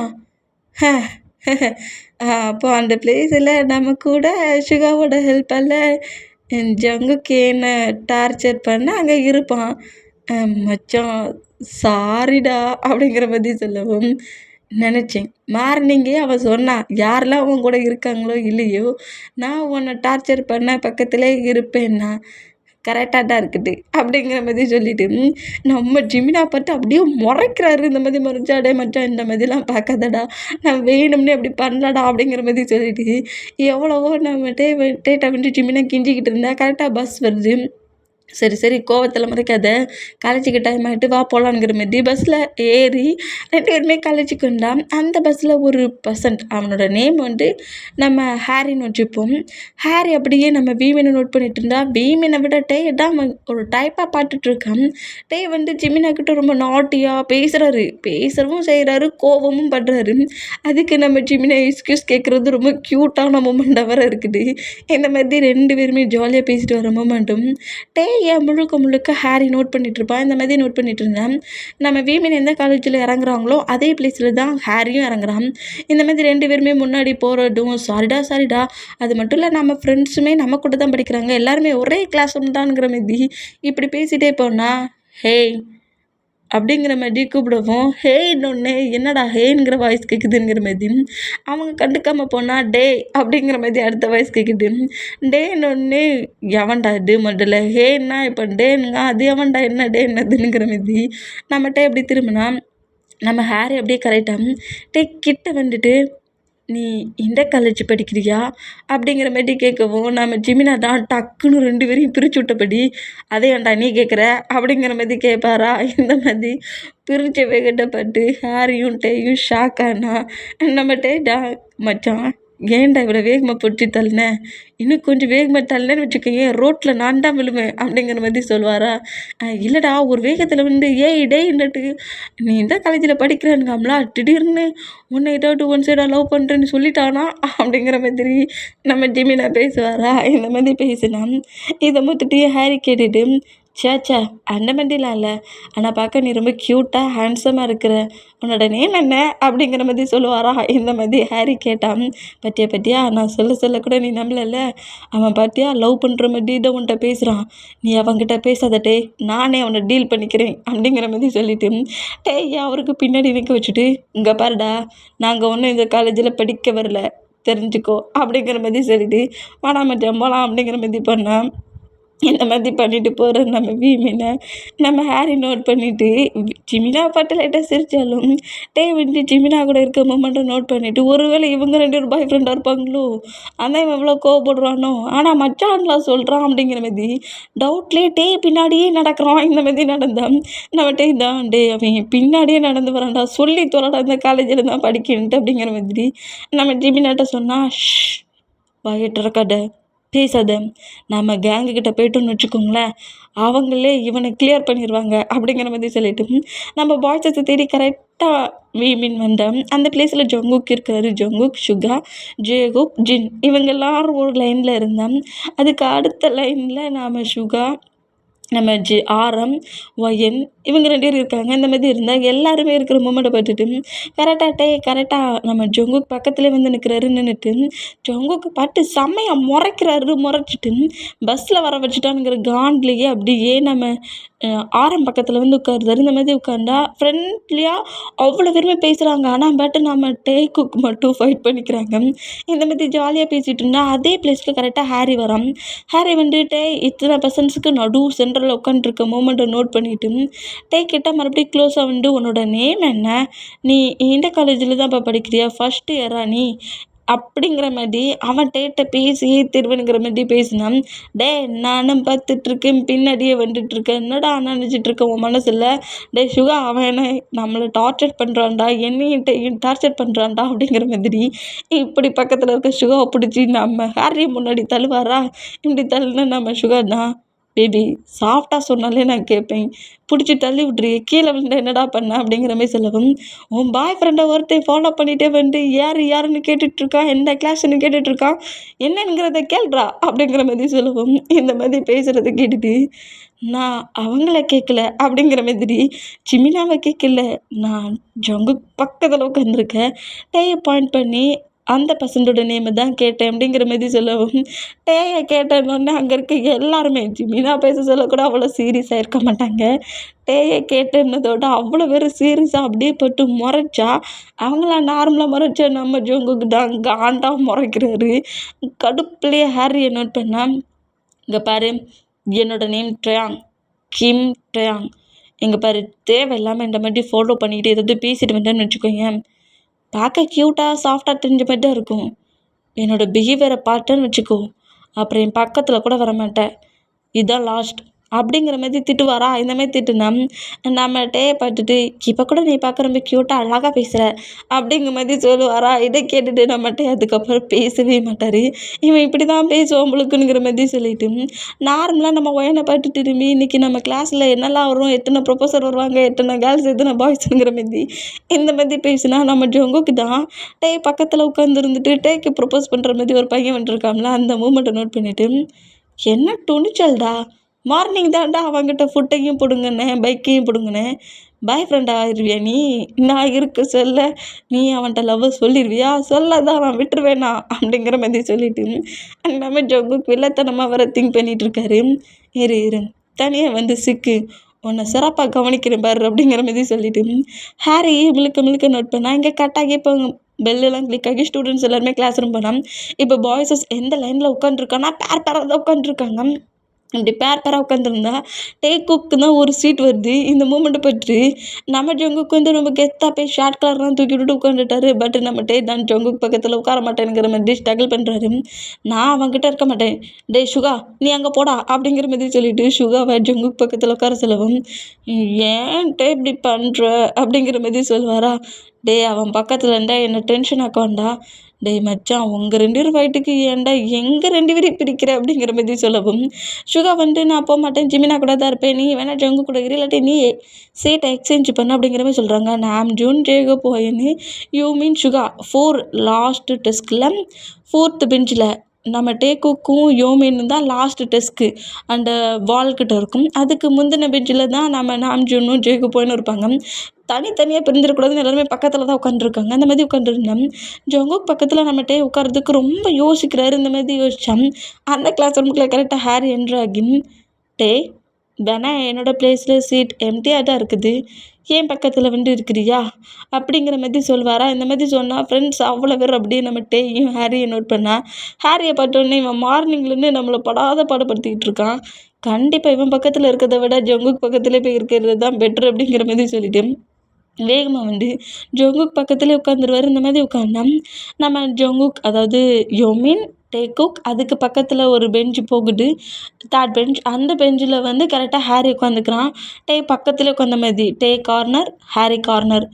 அப்போ அந்த பிளேஸில நம்ம கூட சுகாவோட ஹெல்ப்பால ஜங்குக்கு என்ன டார்ச்சர் பண்ண அங்கே இருப்பான். மச்சான் சாரிடா அப்படிங்கிற மாதிரி சொல்லவும் நினச்சேன். மார்னிங்கே அவன் சொன்னான், யாரெல்லாம் அவன் கூட இருக்காங்களோ இல்லையோ, நான் உன்னை டார்ச்சர் பண்ண பக்கத்திலே இருப்பேன்னா. கரெக்டாக தான் இருக்குது அப்படிங்கிற மாதிரி சொல்லிட்டு நம்ம ஜிமினா பார்த்து அப்படியே முறைக்கிறாரு. இந்த மாதிரி முறைச்சா, "டேய் மச்சான் இந்த மாதிரிலாம் பார்க்காதடா. நான் வேணும்னே அப்படி பண்ணலடா" அப்படிங்கிற மாதிரி சொல்லிட்டு எவ்வளவோ நம்ம டேட்டா வந்து ஜிமினா கெஞ்சிக்கிட்டு இருந்தா. கரெக்டாக பஸ் வருது. சரி, சரி கோவத்தில் மறைக்காத. காலேஜுக்கு டைம் ஆகிட்டு வா போகலான்ங்கிற மாரி பஸ்ஸில் ஏறி 2 பேருமே காலேஜுக்கு வந்தான். அந்த பஸ்ஸில் ஒரு பர்சன் அவனோட நேம் வந்து நம்ம ஹாரின்னு வச்சுப்போம். ஹாரி அப்படியே நம்ம வீமனை நோட் பண்ணிட்டு இருந்தா. வீமனை விட டேய் தான் அவன் ஒரு டைப்பாக பார்த்துட்ருக்கான். டேய் வந்து ஜிமினா கிட்ட ரொம்ப நாட்டியாக பேசுகிறாரு. பேசவும் செய்கிறாரு, கோவமும் படுறாரு. அதுக்கு நம்ம ஜிமினா எக்ஸ்கியூஸ் கேட்குறது ரொம்ப க்யூட்டான மொமெண்ட்டாக வேற இருக்குது. இந்த மாதிரி 2 பேருமே ஜாலியாக பேசிட்டு வர மொமெண்ட்டும் ஏன் முழுக்க முழுக்க ஹாரி நோட் பண்ணிகிட்ருப்பான். இந்த மாதிரி நோட் பண்ணிகிட்ருந்தேன். நம்ம வீமின் எந்த காலேஜில் இறங்குறாங்களோ அதே பிளேஸில் தான் ஹாரியும் இறங்குறான். இந்த மாதிரி 2 பேருமே முன்னாடி போகிறதும் சாரிடா சாரிடா. அது மட்டும் இல்லை நம்ம ஃப்ரெண்ட்ஸுமே நம்ம கூட தான் படிக்கிறாங்க. எல்லாருமே ஒரே கிளாஸ் தான்ங்கிற மாரி இப்படி பேசிகிட்டே போனா, ஹேய் அப்படிங்கிற மாதிரி கூப்பிடவும், ஹேய்ன்னொன்னே என்னடா ஹேய்ங்கிற வாய்ஸ் கேட்குதுங்கிற மாதிரி அவங்க கண்டுக்காமல் போனால், டே அப்படிங்கிற மாதிரி அடுத்த வாய்ஸ் கேட்குது. டேன்னொன்னே எவன்டா இது முதல்ல ஹேன்னா இப்போ டேனுங்க அது எவன்டா என்ன டே என்னதுங்கிற மாதிரி நம்மகிட்ட எப்படி திரும்பினா நம்ம ஹேரி அப்படியே கரெக்டாக கிட்ட வந்துட்டு நீ எந்த காலேஜ் படிக்கிறியா அப்படிங்கிற மாரி கேட்கவும் நம்ம ஜிமினா தான் டக்குன்னு 2 பேரையும் பிரித்து விட்டபடி அதை ஏன்டா நீ கேட்குற அப்படிங்கிற மாதிரி கேட்பாரா. இந்த மாதிரி பிரிஞ்ச வேகட்டப்பட்டு ஹாரியும் டேயும் ஷாக் ஆனா நம்ம டேடா மச்சான் ஏன்டா இவ்வளோ வேகமாக பிடிச்சி தள்ளினேன், இன்னும் கொஞ்சம் வேகமாக தள்ளினேன்னு வச்சுக்கோயேன் ரோட்டில் நான் தான் விழுவேன் அப்படிங்கிற மாதிரி சொல்லுவாரா. இல்லைடா ஒரு வேகத்தில் வந்து ஏய் டேன்னுட்டு நீ இந்த காலேஜில் படிக்கிறேன்னுங்காமலா திடீர்னு உன்னை ஏதாவது ஒன் சைடாக லவ் பண்ணுறேன்னு சொல்லிட்டானா அப்படிங்கிற மாதிரி நம்ம ஜிமினா பேசுவாரா. இந்த மாதிரி பேசினா இதை மொத்தட்டி ஹாரி கேட்டுட்டு சேச்சா அந்த மாதிரிலாம் இல்லை, ஆனால் பார்க்க நீ ரொம்ப க்யூட்டாக ஹேண்ட்ஸமாக இருக்கிற, உன்னோட நேம் என்ன அப்படிங்கிற மாதிரி சொல்லுவாரா. இந்த மாதிரி ஹாரி கேட்டான். பத்தியா நான் சொல்ல கூட நீ நம்பலல்ல, அவன் பார்த்தியா லவ் பண்ணுற மாதிரி தான் உன்கிட்ட பேசுகிறான், நீ அவன்கிட்ட பேசாத டே, நானே அவனை டீல் பண்ணிக்கிறேன் அப்படிங்கிற மாதிரி சொல்லிட்டு டேய் அவருக்கு பின்னாடி நிற்க வச்சுட்டு, இங்கே பாருடா நாங்கள் ஒன்றும் இந்த காலேஜில் படிக்க வரல தெரிஞ்சுக்கோ அப்படிங்கிற மாதிரி சொல்லிட்டு வாடா மச்சான் போகலாம் அப்படிங்கிற மாதிரி பண்ணான். இந்த மாதிரி பண்ணிட்டு போகிற நம்ம வீமினை நம்ம ஹாரி நோட் பண்ணிவிட்டு ஜிமினா பாட்டு லைட்டாக சிரித்தாலும் வந்து ஜிமினா கூட இருக்க மொமெண்ட்டை நோட் பண்ணிவிட்டு ஒருவேளை இவங்க 2 பேரும் பாய் ஃப்ரெண்டாக இருப்பாங்களோ, அதான் இவன் எவ்வளோ கோவப்படுறானோ, ஆனால் மச்சான்லாம் சொல்கிறான் அப்படிங்கிற மாதிரி டவுட்லேயே பின்னாடியே நடக்கிறான். இந்த மாதிரி நடந்தான் நம்ம தான் அவன் பின்னாடியே நடந்து வரான்டா, சொல்லி தொலைடா இந்த காலேஜில் தான் படிக்கணுன்ட்டு அப்படிங்கிற மாதிரி நம்ம ஜிமினாட்ட சொன்னால் வாயிட்டு இருக்காத பேசாத, நம்ம கேங்கு கிட்ட போயிட்டோம்னு வச்சுக்கோங்களேன், அவங்களே இவனை கிளியர் பண்ணிடுவாங்க அப்படிங்கிற மாதிரி சொல்லிட்டு நம்ம பாய்ஸை தேடி கரெக்டாக மீன் வந்தேன். அந்த பிளேஸில் ஜங்குக் இருக்காரு. ஜங்குக், சுகா, ஜேகோப், ஜின் இவங்க எல்லாரும் ஒரு லைனில் இருந்தேன். அதுக்கு அடுத்த லைனில் நாம் சுகா, நம்ம ஆரம், ஒயன் இவங்க 2 பேர் இருக்காங்க. இந்த மாதிரி இருந்தால் எல்லாருமே இருக்கிற மூமெண்ட்டை பார்த்துட்டு கரெக்டாக நம்ம ஜங்குக் பக்கத்துலேயே வந்து நின்றுட்டு ஜங்குக்கு பாட்டு செம்மையாக முறைச்சிட்டு பஸ்ஸில் வர வச்சுட்டானுங்கிற காண்ட்லேயே அப்படியே நம்ம ஆரம் பக்கத்தில் வந்து உட்காருதாரு. இந்த மாதிரி உட்காந்தா ஃப்ரெண்ட்லியாக அவ்வளோ பேருமே பேசுகிறாங்க. ஆனால் பட் நம்ம குக் மட்டும் ஃபைட் பண்ணிக்கிறாங்க. இந்த மாதிரி ஜாலியாக பேசிகிட்டு இருந்தால் அதே பிளேஸில் கரெக்டாக ஹாரி வரான். ஹாரி வந்துட்டு இத்தனை பர்சன்ஸுக்கு சென்டரில் உட்காந்துருக்க மூமெண்ட்டை நோட் பண்ணிவிட்டு கிட்ட மறுபடியும் க்ளோஸாக வந்து உன்னோட நேம் என்ன, நீ இந்த காலேஜில் தான் இப்போ படிக்கிறியா, ஃபஸ்ட் இயரா நீ அப்படிங்கிற மாதிரி அவன் பேசி திருவனுங்கிற மாதிரி பேசினான். நானும் பார்த்துட்ருக்கேன், பின்னாடியே வந்துட்டுருக்கேன், என்னடா நினச்சிட்ருக்கேன் உன் மனசில், சுகா அவன் என்ன நம்மளை டார்ச்சர் பண்ணுறான்டா, என்னையும் டார்ச்சர் பண்ணுறான்டா அப்படிங்கிற மாதிரி இப்படி பக்கத்தில் இருக்க சுகாவை பிடிச்சி நம்ம ஹாரியை முன்னாடி தள்ளுவாரா, இப்படி தள்ளுனா நம்ம சுகா தான் பேபி சாஃப்டாக சொன்னாலே நான் கேட்பேன், பிடிச்சி தள்ளி விட்றியே, கீழே விழுந்த என்னடா பண்ண அப்படிங்கிற மாதிரி சொல்லவும், உன் பாய் ஃப்ரெண்டை ஒருத்தன் ஃபாலோ பண்ணிகிட்டே வந்து யாருன்னு கேட்டுட்ருக்கான், எந்த கிளாஸ்ன்னு கேட்டுட்ருக்கான், என்னங்கிறத கேள்றா அப்படிங்கிற மாதிரி சொல்லவும், இந்த மாதிரி பேசுகிறத கேட்டுட்டு நான் அவங்கள கேட்கல அப்படிங்கிற மாதிரி ஜிமினாவை கேட்கல, நான் ஜங்கு பக்கத்தில் உட்காந்துருக்கேன், பாயிண்ட் பண்ணி அந்த பர்சனோட நேமை தான் கேட்டேன் அப்படிங்கிற மாதிரி சொல்லவும், கேட்டேன்னொன்னே அங்கே இருக்க எல்லாருமே ஜிமினா பேச சொல்லக்கூட அவ்வளோ சீரியஸாக இருக்க மாட்டாங்க. கேட்டேன்னதோட அவ்வளோ பேர் சீரியஸாக அப்படியே போட்டு முறைச்சா, அவங்களாம் நார்மலாக முறைச்சா நம்ம ஜங்குக்கு தான் காண்டாக முறைக்கிறாரு. கடுப்புலேயே ஹாரியை நோட் பண்ணால், இங்கே பாரு என்னோட நேம் ட்ரயாங், கிம் ட்ரயாங், இங்கே பாரு தேவையில்லாமல் இந்த மாதிரி ஃபாலோ பண்ணிக்கிட்டு ஏதாவது பேசிட்டு வந்தேன்னு வச்சுக்கோங்க, பார்க்க க்யூட்டாக சாஃப்டாக தெரிஞ்ச மாதிரி தான் இருக்கும், என்னோடய பிஹேவியரை பார்த்தேன்னு வச்சுக்கோ, அப்புறம் என் பக்கத்தில் கூட வரமாட்டேன், இதுதான் லாஸ்ட் அப்படிங்கிற மாதிரி திட்டுவாரா. இந்த மாதிரி திட்டுனா நம்ம பார்த்துட்டு இப்போ கூட நீ பார்க்க ரொம்ப க்யூட்டாக அழகாக பேசுகிற அப்படிங்கிற மாதிரி சொல்லுவாரா. இதை கேட்டுட்டு நம்மகிட்ட அதுக்கப்புறம் பேசவே மாட்டார். இவன் இப்படி தான் பேசுவான் உங்களுக்கு மாதிரி சொல்லிட்டு நார்மலாக நம்ம ஒயனை பார்த்துட்டு திரும்பி இன்றைக்கி நம்ம கிளாஸில் என்னெல்லாம் வரும், எத்தனை ப்ரொஃபஸர் வருவாங்க, எத்தனை கேர்ள்ஸ், எத்தனை பாய்ஸுங்கிற மாதிரி இந்த மாதிரி பேசினா நம்ம ஜங்குக்கு தான் பக்கத்தில் உட்காந்துருந்துட்டு டேக்கு ப்ரொப்போஸ் பண்ணுற மாதிரி ஒரு பையன் வந்துருக்காங்களா, அந்த மூமெண்ட்டை நோட் பண்ணிவிட்டு என்ன துணிச்சல்டா, மார்னிங் தான்டா அவங்ககிட்ட ஃபுட்டையும் பிடுங்கினேன், பைக்கையும் பிடுங்கினேன், பாய் ஃப்ரெண்டாக ஆயிடுவியா நீ, நான் இருக்க சொல்ல நீ அவன்கிட்ட லவ் சொல்லிடுவியா, சொல்லாதான் அவன் விட்டுருவேணா அப்படிங்கிற மாதிரி சொல்லிட்டு நம்ம ஜங்குக்கு வில்லத்தனமாக வர திங்க் பண்ணிகிட்ருக்காரு. இரு தனியாக வந்து சிக்கு, உன்னை சிறப்பாக கவனிக்கிறேன் பாரு அப்படிங்கிற மாதிரி சொல்லிட்டு ஹாரி முழுக்க நோட் பண்ணால் இங்கே கட்டாகி இப்போ பெல்லெல்லாம் கிளிக் ஆகி ஸ்டூடெண்ட்ஸ் எல்லாருமே கிளாஸ் ரூம் போனால் இப்போ பாய்ஸஸ் எந்த லைனில் உட்காந்துருக்கான்னா பேராக தான் உட்காந்துருக்காங்க. இப்படி பேராக உட்காந்துருந்தா குக்கு தான் ஒரு சீட் வருது. இந்த மூமெண்ட்டை பற்றி நம்ம ஜங்குக்கு வந்து ரொம்ப கெத்தாக போய் ஷார்ட் கலர்லாம் தூக்கி விட்டுட்டு உட்காந்துட்டாரு. பட் நம்ம தான் ஜங்குக்கு பக்கத்தில் உட்கார மாட்டேங்கிற மாதிரி ஸ்ட்ரகிள் பண்ணுறாரு. நான் அவங்ககிட்ட இருக்க மாட்டேன், சுகா நீ அங்கே போடா அப்படிங்கிற மாதிரி சொல்லிட்டு சுகாவை ஜங்குக்கு பக்கத்தில் உட்கார செலவும், ஏன் இப்படி பண்ணுற அப்படிங்கிற மாதிரி சொல்லுவாரா. அவன் பக்கத்தில் இருந்தால் என்னை டென்ஷன் ஆக்கோண்டா, மச்சான் உங்கள் 2 பேர் ஃபைட்டுக்கு ஏன்டா எங்கள் 2 பேரையும் பிரிக்கிற அப்படிங்கிற மாதிரி சொல்லவும், சுகா வந்துட்டு நான் போக மாட்டேன், ஜிமினா கூட தான் இருப்பேன், நீ வேணா ஜங்கு கூட இல்லாட்டி நீ சீட்டை எக்ஸ்சேஞ்ச் பண்ண அப்படிங்கிற மாதிரி சொல்கிறாங்க. நாம் ஜூன் ஜேகோ போயின்னு you mean Suga 4 last டெஸ்கில் 4th பெஞ்சில் நம்ம குக்கும் யோமின்னு தான் லாஸ்ட் டெஸ்க்கு அந்த வால்கிட்ட இருக்கும். அதுக்கு முந்தின பெஞ்சில் தான் நம்ம நாம் ஜூனும் ஜேகோ போயின்னு இருப்பாங்க. தனித்தனியாக பிரிஞ்சிடக்கூடாதுன்னு எல்லாருமே பக்கத்தில் தான் உட்காந்துருக்காங்க. அந்த மாதிரி உட்காந்துருந்தேன். ஜங்குக் பக்கத்தில் நம்ம உட்காரதுக்கு ரொம்ப யோசிக்கிறாரு. இந்த மாதிரி யோசித்தான். அந்த கிளாஸ் ரூமுக்குள்ள கரெக்டாக ஹாரி என்ட்ராகின் வேணா என்னோடய பிளேஸில் சீட் எம்டியாக தான் இருக்குது, ஏன் பக்கத்தில் வந்து இருக்கிறியா அப்படிங்கிற மாதிரி சொல்வாரா. இந்த மாதிரி சொன்னால் ஃப்ரெண்ட்ஸ் அவ்வளோ பேர் அப்படியே நம்ம ஹாரியை நோட் பண்ணால் ஹாரியை பார்த்தோன்னே இவன் மார்னிங்லேருந்து நம்மளை பாடுபடுத்திக்கிட்டு இருக்கான், கண்டிப்பாக இவன் பக்கத்தில் இருக்கிறத விட ஜங்குக் பக்கத்தில் போய் இருக்கிறது தான் பெட்ரு அப்படிங்கிற மாதிரி சொல்லிட்டு வேகமாக வந்து ஜங்குக் பக்கத்துலேயே உட்காந்துருவார். இந்த மாதிரி உட்காந்தா நம்ம ஜங்குக் அதாவது யோமின் குக் அதுக்கு பக்கத்தில் ஒரு பெஞ்சு போகுது, 3rd பெஞ்ச். அந்த பெஞ்சில் வந்து கரெக்டாக ஹாரி உட்காந்துக்கிறான். பக்கத்துலேயே உட்காந்த மாதிரி கார்னர், ஹாரி கார்னர்,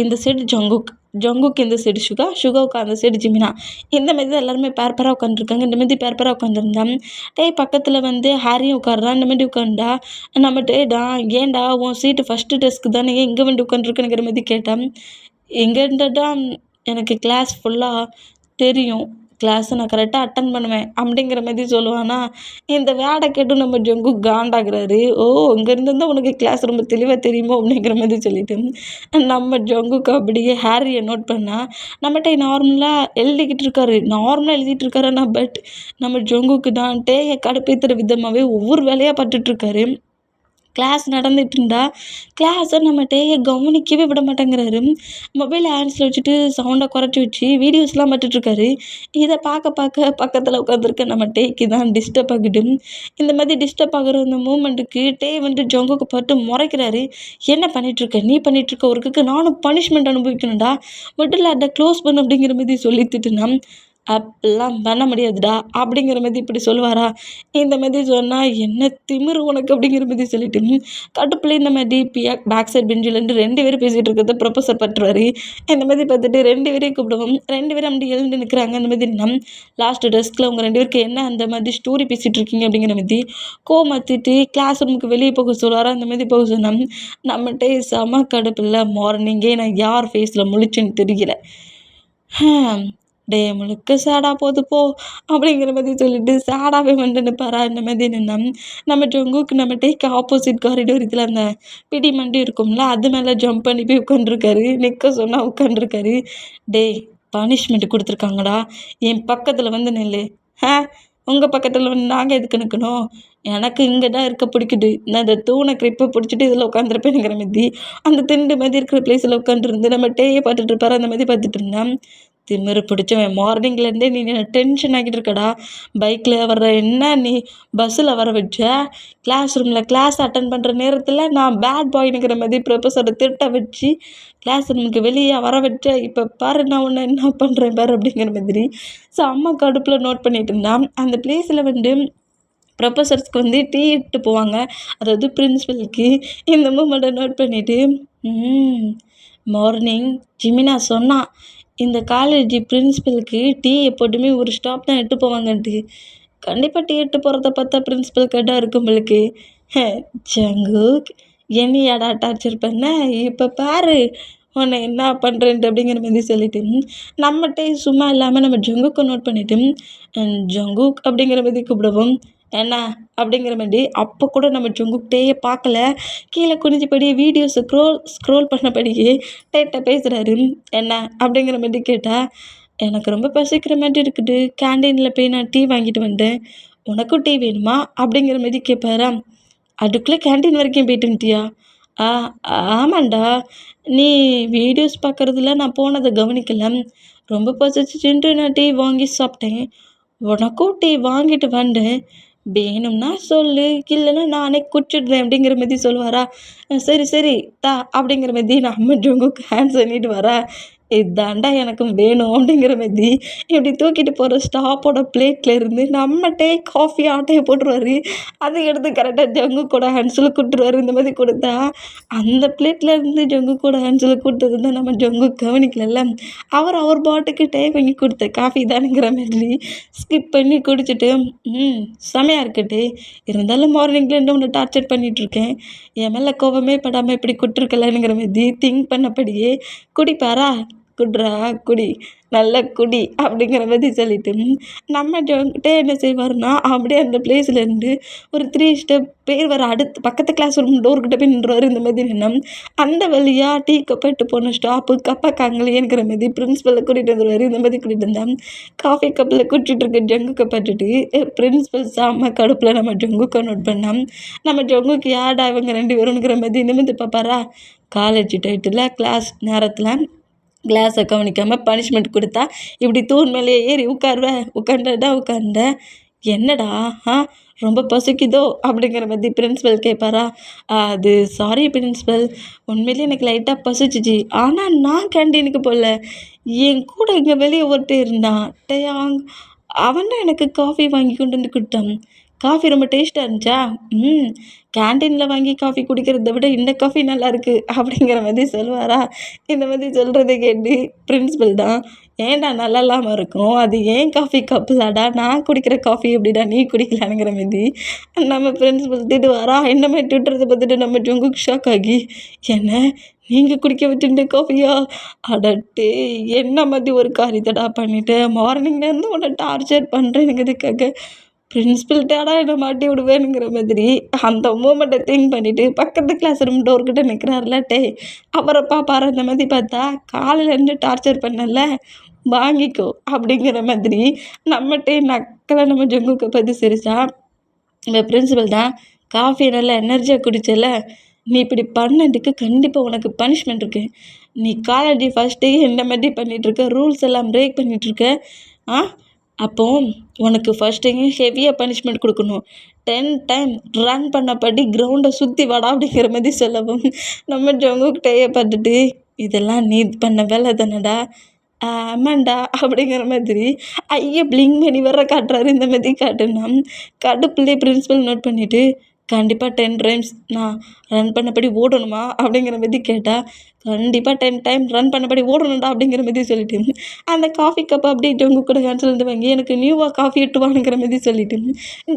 இந்த சைடு ஜங்குக். ஜங்குக்கு இந்த சைடு சுகாவுக்கு அந்த சைடு ஜிமினா. இந்த மாரி தான் எல்லாருமே பேர் பேராக உட்காந்துருக்காங்க. இந்த மாரி பேர் பேராக உட்காந்துருந்தேன். டேய் பக்கத்தில் வந்து ஹாரியும் உட்கார்றான். இந்த மாரி உட்காந்தா நம்ம டேடா ஏன்டா உன் சீட்டு ஃபஸ்ட்டு டெஸ்க்கு தானே ஏன் இங்கே வந்து உட்காந்துருக்குங்கிற மாதிரி கேட்டேன். எங்கேருந்துடா எனக்கு கிளாஸ் ஃபுல்லாக தெரியும். கிளாஸை நான் கரெக்டாக அட்டன் பண்ணுவேன் அப்படிங்கிற மாதிரி சொல்லுவானா. இந்த வேடை கேட்டு நம்ம ஜங்கு காண்டாகிறாரு. ஓ இங்கேருந்து தான் உனக்கு கிளாஸ் ரொம்ப தெளிவாக தெரியுமோ அப்படிங்கிற மாதிரி சொல்லிட்டு நம்ம ஜங்குக்கு அப்படியே ஹாரியை நோட் பண்ணால் நம்மகிட்ட நார்மலாக எழுதிட்டு இருக்காரு. ஆனால் பட் நம்ம ஜங்குக்கு தான் டேயை கடுப்பேற்றுற விதமாகவே ஒவ்வொரு வேலையாக பட்டுட்ருக்காரு. கிளாஸ் நடந்துட்டு இருந்தா கிளாஸை நம்ம டேயை கவனிக்கவே விட மாட்டேங்கிறாரு. மொபைல் ஹேண்ட்ஸில் வச்சுட்டு சவுண்டை குறைச்சி வச்சு வீடியோஸ்லாம் பார்த்துட்ருக்காரு. இதை பார்க்க பக்கத்தில் உட்காந்துருக்க நம்ம டேக்கு தான் டிஸ்டர்ப் ஆகுது. இந்த மாதிரி டிஸ்டர்ப் ஆகுற இந்த மூமெண்ட்டுக்கு டே வந்து ஜங்குக்கு பார்த்து முறைக்கிறாரு. என்ன பண்ணிகிட்ருக்க நீ பண்ணிகிட்ருக்க ஒர்க்குக்கு நானும் பனிஷ்மெண்ட் அனுபவிக்கணும்டா, மட்டும் அதை க்ளோஸ் பண்ணு அப்படிங்கிற மாதிரி சொல்லிட்டுனா அப்பெல்லாம் பண்ண முடியாதுடா அப்படிங்கிற மாதிரி இப்படி சொல்லுவாரா. இந்த மாதிரி சொன்னால் என்ன திமிரு உனக்கு அப்படிங்கிற மாதிரி சொல்லிட்டு கட்டுப்பிள்ளை இந்த மாதிரி பேக் சைட் பெஞ்சிலேருந்து 2 பேரும் பேசிகிட்டு இருக்கிறத ப்ரொஃபஸர் பட்டுருவார். இந்த மாதிரி பார்த்துட்டு 2 பேரையும் கூப்பிடுவோம். 2 பேரும் அப்படி எழுந்து நிற்கிறாங்க. அந்த மாதிரி லாஸ்ட் டெஸ்கில் உங்கள் 2 பேருக்கு என்ன அந்த மாதிரி ஸ்டோரி பேசிகிட்டு இருக்கீங்க அப்படிங்கிற மாதிரி கோமாத்திட்டு கிளாஸ் ரூமுக்கு வெளியே போக சொல்லுவாரா. அந்த மாதிரி போக சொன்னோம். நம்மகிட்ட செம கடுப்பில்லை. மார்னிங்கே நான் யார் ஃபேஸில் முழிச்சுன்னு தெரியல. டே முழுக்க சேடாக போகுது போ அப்படிங்கிற மாதிரி சொல்லிட்டு சேடாகவே வந்து நிற்பாரா. இந்த மாதிரி நின்னா நம்ம ஜங்குக்கு நம்ம டேக்கு ஆப்போசிட் காரிடோர் இதில் அந்த பிடி மண்டி இருக்கும்ல அது மேலே ஜம்ப் பண்ணி போய் உட்காந்துருக்காரு. நிற்க சொன்னால் உட்காந்துருக்காரு. டே பனிஷ்மெண்ட் கொடுத்துருக்காங்கடா, என் பக்கத்தில் வந்து நெல். உங்கள் பக்கத்தில் வந்து நாங்கள் எதுக்கு நிற்கணும்? எனக்கு இங்கே தான் இருக்க பிடிக்குது. நான் இந்த தூணை கிரிப்பை பிடிச்சிட்டு இதில் உட்காந்துருப்பேனுங்கிற மாதிரி அந்த திண்டு மாதிரி இருக்கிற பிளேஸில் உட்காந்துருந்து நம்ம டேயை பார்த்துட்டு இருப்பாரு. அந்த மாதிரி பார்த்துட்டு இருந்தேன். திமிரு பிடிச்சவன் மார்னிங்லேருந்தே நீ டென்ஷன் ஆகிட்டு இருக்கடா. பைக்கில் வர்ற என்ன நீ பஸ்ஸில் வர வச்ச, கிளாஸ் ரூமில் கிளாஸ் அட்டன் பண்ணுற நேரத்தில் நான் பேட் பாய்னுங்கிற மாதிரி ப்ரொஃபஸரை திட்ட வச்சு கிளாஸ் ரூமுக்கு வெளியே வர வச்ச. இப்போ பாரு நான் உன்னை என்ன பண்ணுறேன் பாரு அப்படிங்கிற மாதிரி. ஸோ அம்மா கடுப்பில் நோட் பண்ணிட்டு இருந்தான். அந்த பிளேஸில் வந்து ப்ரொஃபஸர்ஸ்க்கு வந்து டீ இட்டு போவாங்க, அதாவது பிரின்ஸிபலுக்கு. இந்த மூமெண்ட்டை நோட் பண்ணிவிட்டு மார்னிங் ஜிமினா சொன்னான் இந்த காலேஜ் பிரின்ஸிபலுக்கு டீ எப்போதுமே ஒரு ஸ்டாப் தான் எட்டு போவாங்கன்ட்டு. கண்டிப்பாக டீ எட்டு போகிறத பார்த்தா பிரின்ஸிபல் கேட்டால் இருக்கும் உங்களுக்கு. ஜங்குக் என்னையாடா டார்ச்சர் பண்ண, இப்போ பாரு உன்னை என்ன பண்ணுறேன்ட்டு அப்படிங்கிற மாதிரி சொல்லிட்டு நம்மகிட்டே சும்மா இல்லாமல் நம்ம ஜங்குக்கை நோட் பண்ணிவிட்டு ஜங்குக் அப்படிங்கிற மாதிரி கூப்பிடுவோம். என்ன அப்படிங்கிற மாதிரி அப்போ கூட நம்ம ஜங்குக்கிட்டே பார்க்கல. கீழே குனிஞ்சபடியே வீடியோஸை ஸ்க்ரோல் பண்ணபடியே டேட்டை பேசுகிறாரு. என்ன அப்படிங்கிற மாதிரி கேட்டால் எனக்கு ரொம்ப பசிக்கிற மாதிரி இருக்குது, கேண்டீனில் போய் நான் டீ வாங்கிட்டு வந்தேன், உனக்கும் டீ வேணுமா அப்படிங்கிற மாதிரி கேட்பாரா. அதுக்குள்ளே கேண்டீன் வரைக்கும் போயிட்டு வந்துட்டியா? ஆமாண்டா, நீ வீடியோஸ் பார்க்குறதுல நான் போனதை கவனிக்கல, ரொம்ப பசிச்சுட்டு நான் டீ வாங்கி சாப்பிட்டேன், உனக்கும் டீ வாங்கிட்டு வந்தேன், வேணும்னா சொல்லு, இல்லைன்னா நானே குடிச்சிடுறேன் அப்படிங்கிற மாதிரி சொல்லுவாரா. சரி சரி தா அப்படிங்கிற மாதிரி நம்ம ஜங்குக்கு ஹேண்ட்ஸ் பண்ணிட்டு வரா. இதாண்டா எனக்கும் வேணும் அப்படிங்கிற மாதிரி இப்படி தூக்கிட்டு போகிற ஸ்டாப்போட பிளேட்டில் இருந்து நம்ம டே காஃபி ஆட்டையை போட்டுருவார். அதை எடுத்து கரெக்டாக ஜங்கு கூட ஹேண்ட்ஸில் கூட்டுருவார். இந்த மாதிரி கொடுத்தா அந்த பிளேட்டில் இருந்து ஜங்கு கூட ஹேண்ட்ஸில் கூட்டது தான் நம்ம ஜங்கு கவனிக்கல. அவர் பாட்டுக்கு டே வாங்கி கொடுத்த காஃபி தானுங்கிற மாதிரி ஸ்கிப் பண்ணி குடிச்சிட்டு செமையாக இருக்கட்டு, இருந்தாலும் மார்னிங்லேருந்து உன்னை டார்ச்சர் பண்ணிகிட்ருக்கேன், என் மேலே கோபமே படாமல் இப்படி குட்டிருக்கலங்கிற மாதிரி திங்க் பண்ணபடியே குடிப்பாரா. குட்ரா குடி, நல்லா குடி அப்படிங்கிற மாதிரி சொல்லிட்டு நம்ம ஜங்கிட்டே என்ன செய்வார்னா அப்படியே அந்த பிளேஸ்லேருந்து ஒரு 3 ஸ்டெப் பேர் வர அடுத்து பக்கத்து கிளாஸ் ரூம் டோர்கிட்ட போய் நின்றுவார். இந்த மாதிரி நின்னா அந்த வழியாக டீ கப்பிட்டு போன ஸ்டாப்பு கப்பாக்காங்களேங்கிற மாதிரி பிரின்ஸிபலை கூட்டிகிட்டு வந்துடுவார். இந்த மாதிரி கூட்டிகிட்டு வந்தால் காஃபி கப்பில் குடிச்சிட்டு இருக்க ஜங்கு கப்பாட்டுட்டு பிரின்ஸிபல் செம்ம கடுப்பில் நம்ம ஜங்குக்கை நோட் பண்ணால் நம்ம ஜங்குக்கு யார்டா இவங்க 2 பேருங்கிற மாதிரி நிமிந்து பார்ப்பாரா. காலேஜ் டைட்டில் கிளாஸ் நேரத்தில் கிளாஸை கவனிக்காமல் பனிஷ்மெண்ட் கொடுத்தா இப்படி தூண் மேலேயே ஏறி உட்கார்ந்த. என்னடா ரொம்ப பசிக்குதோ அப்படிங்கிற மாதிரி பிரின்ஸிபல் கேட்பாரா. அது சாரி பிரின்ஸிபல், உண்மையிலே எனக்கு லைட்டாக பசிச்சிச்சு, ஆனால் நான் கேண்டீனுக்கு போகல, என் கூட இங்கே வெளியே ஒருத்தர் இருந்தான் டேயாங், அவன் தான் எனக்கு காஃபி வாங்கி கொண்டு வந்து கொடுத்தான், காஃபி ரொம்ப டேஸ்ட்டாக இருந்துச்சா? ம். கேன்டீனில் வாங்கி காஃபி குடிக்கிறத விட இந்த காஃபி நல்லாயிருக்கு அப்படிங்கிற மாதிரி சொல்லுவாரா? இந்த மாதிரி சொல்கிறத கேட்டு பிரின்சிபல் தான், ஏன்டா நல்லா இல்லாமல் இருக்கும், அது ஏன் காஃபி கப்பு தான்டா, நான் குடிக்கிற காஃபி எப்படிடா நீ குடிக்கலாங்கிற மாதிரி நம்ம பிரின்சிபல் திட்டுவாரா? இந்த மாதிரி திட்டுறதை பார்த்துட்டு நம்ம ஜங்குக்கு ஷாக் ஆகி, என்ன நீங்கள் குடிக்க வச்சுட்டு காஃபியா? அடட்டே என்ன மாதிரி ஒரு காரியத்தடா பண்ணிவிட்டு மார்னிங்லேருந்து உன்னை டார்ச்சர் பண்ணுறேனுங்கிறதுக்காக பிரின்சிபல்ட்டாடா என்ன மாட்டி விடுவேனுங்கிற மாதிரி அந்த மூமெண்ட்டை திங்க் பண்ணிவிட்டு பக்கத்து கிளாஸ் ரூம் டோர்கிட்ட நிற்கிறாருல, அவரை பாப்பாரு அந்த மாதிரி பார்த்தா, காலையிலேருந்து டார்ச்சர் பண்ணல வாங்கிக்கோ அப்படிங்கிற மாதிரி நம்மகிட்டே நக்கலை நம்ம ஜங்குக்கை பற்றி சிரிச்சா, இந்த பிரின்சிபல் தான், காஃபி நல்லா எனர்ஜியாக குடிச்சல, நீ இப்படி பண்ணதுக்கு கண்டிப்பாக உனக்கு பனிஷ்மெண்ட் இருக்குது. நீ காலேஜ் ஃபஸ்ட் டே இந்த மாதிரி பண்ணிகிட்ருக்க, ரூல்ஸ் எல்லாம் பிரேக் பண்ணிகிட்ருக்க. அப்போ உனக்கு ஃபஸ்ட் டைம் ஹெவியாக பனிஷ்மெண்ட் கொடுக்கணும். 10 டைம் ரன் பண்ணபடி கிரவுண்டை சுற்றி வாடா அப்படிங்கிற மாதிரி சொல்லவும், நம்ம ஜங்குக்கிட்டேயே பார்த்துட்டு, இதெல்லாம் நீ பண்ண வேலை தானடா, ஆமாண்டா அப்படிங்கிற மாதிரி ஐயா பிளிங்க் பண்ணி வர காட்டுறாரு. இந்த மாதிரி காட்டுனா கடுப்புலேயே பிரின்சிபல் நோட் பண்ணிவிட்டு, கண்டிப்பாக 10 டைம்ஸ் நான் ரன் பண்ணபடி ஓடணுமா அப்படிங்கிற மாதிரி கேட்டால், கண்டிப்பாக 10 டைம் ரன் பண்ணபடி ஓடணும்டா அப்படிங்கிற மாதிரி சொல்லிட்டு அந்த காஃபி கப்பை அப்படியே ஜங்கு கூட கேன்சல் வாங்கி எனக்கு நியூவாக காஃபி இட்டுவானுங்கிற மாதிரி சொல்லிட்டு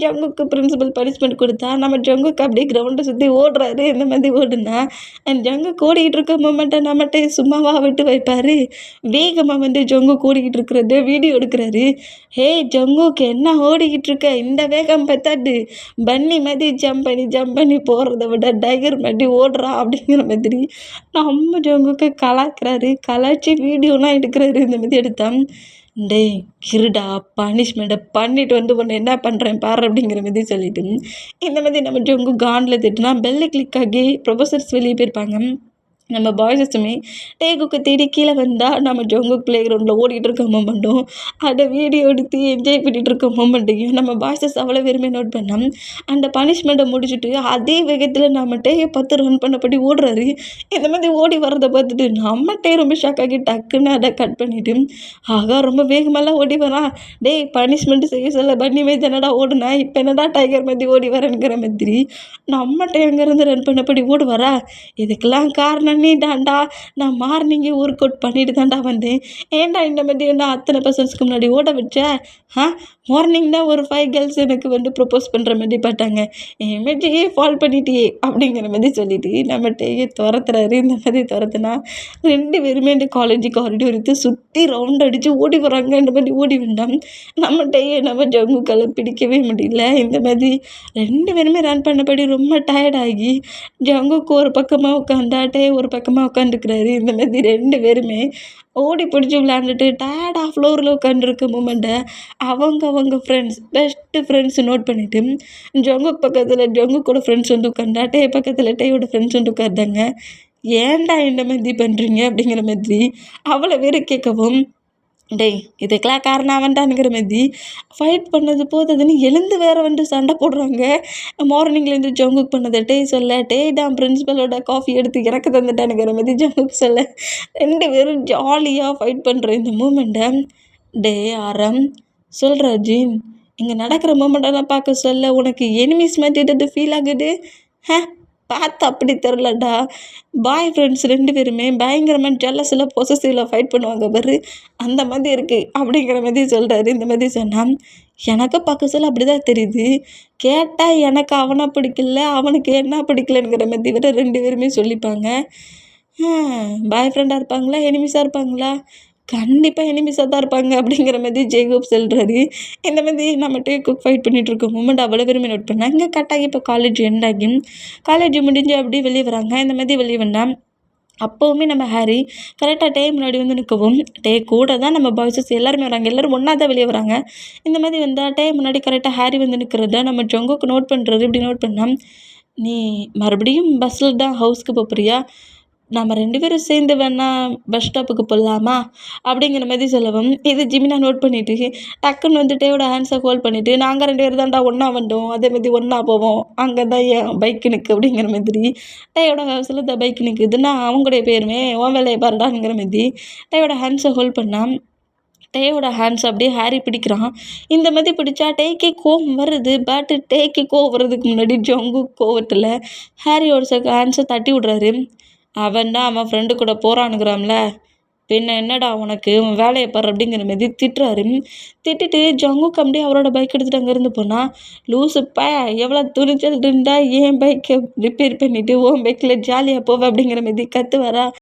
ஜங்குக்கு பிரின்சிபல் பனிஷ்மெண்ட் கொடுத்தா, நம்ம ஜங்குக்கு அப்படியே கிரவுண்டை சுற்றி ஓடுறாரு. இந்த மாதிரி ஓடுனா ஜங்கு ஓடிக்கிட்டு இருக்க மூமெண்ட்டை நம்மகிட்ட சும்மாவா விட்டு வைப்பார். வேகமாக வந்து ஜங்கு ஓடிக்கிட்டு இருக்கிறது வீடியோ எடுக்கிறாரு. ஹே ஜங்குக்கு என்ன ஓடிக்கிட்டு இருக்க, இந்த வேகம் பத்தாது, பன்னி மாதிரி ஜம்ப் பண்ணி போகிறத விட டைகர் மாதிரி ஓடுறா அப்படிங்கிற மாதிரி நம்ம ஜங்குக்கு கலாய்க்கிறாரு. கலாய்ச்சி வீடியோலாம் எடுக்கிறாரு. இந்த மாதிரி எடுத்தான், டேய் கிருடா பனிஷ்மெண்ட்டை பண்ணிட்டு வந்து உன்னை என்ன பண்ணுறேன் பாரு அப்படிங்கிற மாதிரி சொல்லிட்டு இந்த மாதிரி நம்ம ஜங்கு காண்டில் திட்டுனா பெல்லு கிளிக் ஆகி ப்ரொஃபஸர்ஸ் வெளியே போயிருப்பாங்க. நம்ம பாய்ஸஸுமே டேகுக்கு தேடி கீழே வந்தால் நம்ம ஜங்குக் ப்ளே கிரவுண்டில் ஓடிக்கிட்டு இருக்க மூமெண்ட்டும் அதை வீடியோ எடுத்து என்ஜாய் பண்ணிகிட்டு இருக்க மூமெண்ட்டையும் நம்ம பாய்ஸஸ் அவ்வளோ வெறுமை நோட் பண்ணோம். அந்த பனிஷ்மெண்ட்டை முடிச்சுட்டு அதே வேகத்தில் நம்ம டேயை பார்த்து ரன் பண்ணபடி ஓடுறாரு. இந்த மாதிரி ஓடி வர்றதை பார்த்துட்டு நம்ம டே ரொம்ப ஷாக் ஆகி டக்குன்னு அதை கட் பண்ணிவிட்டு, ஆகா ரொம்ப வேகமெல்லாம் ஓடி வரான், டேய் பனிஷ்மெண்ட்டு செய்ய சொல்ல பண்ணி மாதிரி தானடா ஓடுனா, இப்போ என்னடா டைகர் மாதிரி ஓடி வரேங்கிற மாதிரி நம்ம டே அங்கேருந்து ரன் பண்ணபடி ஓடுவாரா. இதுக்கெல்லாம் காரணம் நீ தாண்டா, நான் மார்னிங்கே ஒர்க் அவுட் பண்ணிட்டு தாண்டா வந்தேன், ஏன்டா இந்த மாதிரி நான் அத்தனை பர்சன்ஸ்க்கு முன்னாடி ஓட வச்சேன். மார்னிங் தான் ஒரு 5 கேர்ள்ஸ் எனக்கு வந்து ப்ரப்போஸ் பண்ணுற மாதிரி பார்த்தாங்க, என் இமேஜையே ஃபால் பண்ணிட்டியே அப்படிங்கிற மாதிரி சொல்லிட்டு நம்ம டேயை துரத்துறாரு. இந்த மாதிரி துரத்துனா 2 பேருமே இந்த காலேஜ் காரிடோர் எடுத்து சுற்றி ரவுண்ட் அடித்து ஓடி வராங்க. இந்த மாதிரி ஓடி வேண்டாம் நம்ம டேயை நம்ம ஜங்குக்கால பிடிக்கவே முடியல. இந்த மாதிரி 2 பேருமே ரன் பண்ணபடி ரொம்ப டயர்டாகி ஜங்குக்கு ஒரு பக்கமாக உட்காந்தா டே ஒரு பக்கமாக உட்காந்துருக்குறாரு. இந்த மாதிரி 2 பேருமே ஓடி பிடிச்சி விளையாண்டுட்டு டயர்டாக ஃப்ளோரில் உட்காந்துருக்க மூமெண்ட்டை அவங்க ஃப்ரெண்ட்ஸ் பெஸ்ட்டு ஃப்ரெண்ட்ஸ் நோட் பண்ணிவிட்டு ஜங்குக்கு பக்கத்தில் ஜங்கு கூட ஃப்ரெண்ட்ஸ் வந்து உட்காந்தா டே பக்கத்தில் டேயோட ஃப்ரெண்ட்ஸ் வந்து உட்காந்தாங்க. ஏன்டா இந்த மாதிரி பண்ணுறீங்க அப்படிங்கிற மாதிரி அவ்வளோ பேர் கேட்கவும், டேய் இதுக்கெல்லாம் காரணம் அவன்டானுங்கிற மாதிரி ஃபைட் பண்ணது போததுன்னு எழுந்து வேறு வந்து சண்டை போடுறாங்க. மார்னிங்லேருந்து ஜங்குக்கு பண்ணதை டே சொல்ல, தான் பிரின்சிபலோட காஃபி எடுத்து எனக்கு தந்துட்டானுங்கிற மாதிரி ஜங்குக்கு சொல்ல 2 பேரும் ஜாலியாக ஃபைட் பண்ணுற இந்த மூமெண்ட்டை டே ஆரம் சொல்கிற ஜீன், இங்கே நடக்கிற மூமெண்ட்டெல்லாம் பார்க்க சொல்ல உனக்கு எனிமீஸ் மாட்டிட்டு ஃபீல் ஆகுது. பார்த்து அப்படி தெரிலடா, பாய் ஃப்ரெண்ட்ஸ் 2 பேருமே பயங்கரமாக ஜெல்லஸில் பொசசிவில் ஃபைட் பண்ணுவாங்க பாரு, அந்த மாதிரி இருக்குது அப்படிங்கிற மாதிரி சொல்கிறாரு. இந்த மாதிரி சொன்னால் எனக்கு பார்க்க சொல்ல அப்படி தான் தெரியுது, கேட்டால் எனக்கு அவனை பிடிக்கல அவனுக்கு என்ன பிடிக்கலங்கிற மாதிரி விட 2 பேருமே சொல்லிப்பாங்க. பாய் ஃப்ரெண்டாக இருப்பாங்களா எனிமிஸாக இருப்பாங்களா? கண்டிப்பாக எனிமிஸாக தான் இருப்பாங்க அப்படிங்கிற மாதிரி ஜேகோப் சொல்கிறாரு. இந்த மாதிரி நம்ம குக் ஃபைட் பண்ணிகிட்டு இருக்க மூமெண்ட் அவ்வளோ விரும்பி நோட் பண்ணால் இங்கே கட்டாகி இப்போ காலேஜ் எண்ட் ஆகி காலேஜ் முடிஞ்சு அப்படியே வெளியே வராங்க. இந்த மாதிரி வெளியே வந்தால் அப்போவுமே நம்ம ஹாரி கரெக்டாக டே முன்னாடி வந்து நிற்கவும், டே கூட தான் நம்ம பாய்ஸஸ் எல்லாருமே வராங்க, எல்லோரும் ஒன்றா தான் வெளியே வராங்க. இந்த மாதிரி வந்தால் டே முன்னாடி கரெக்டாக ஹாரி வந்து நிற்கிறத நம்ம ஜங்குக்கு நோட் பண்ணுறது. இப்படி நோட் பண்ணால், நீ மறுபடியும் பஸ்ஸில் தான் ஹவுஸ்க்கு போகிறியா, நம்ம 2 பேரும் சேர்ந்து வேணால் பஸ் ஸ்டாப்புக்கு போகலாமா அப்படிங்கிற மாதிரி சொல்லவும், இது ஜிமினா நோட் பண்ணிவிட்டு டக்குன்னு வந்து டேயோட ஹேண்ட்ஸை ஹோல்ட் பண்ணிவிட்டு, நாங்கள் 2 பேர் தான்டா ஒன்றா வந்தோம், அதே மாதிரி ஒன்றா போவோம், அங்கே தான் என் பைக்கு நிற்கு அப்படிங்கிற மாதிரி டேயோட ஹவுஸில் தான் பைக் நிற்குதுன்னா அவங்களுடைய பேருமே உன் வேலையை பாருடாங்கிற மாதிரி டேயோட ஹேண்ட்ஸை ஹோல்ட் பண்ணால், டேயோட ஹேண்ட்ஸ் அப்படியே ஹாரி பிடிக்கிறான். இந்த மாதிரி பிடிச்சா டேக்கே கோவம் வருது. பட் டேக்கு கோவம் வர்றதுக்கு முன்னாடி ஜங்கு கோவத்தில் ஹாரியோட ஹேண்ட்ஸை தட்டி விடுறாரு. அவன் தான் அவன் ஃப்ரெண்டு கூட போகிறானுங்கிறான்ல, பின்ன என்னடா உனக்கு உன் வேலையை பாரு அப்படிங்கிற மாதிரி திட்டுறாரு. திட்டிட்டு ஜங்குக்கு அப்படியே அவரோட பைக் எடுத்துகிட்டு அங்கேருந்து போனால், லூசுப்பா எவ்வளோ துணிச்சல் இருந்தா என் பைக்கை ரிப்பேர் பண்ணிவிட்டு உன் பைக்கில் ஜாலியாக போவேன் அப்படிங்கிற மாதிரி கத்து வரா.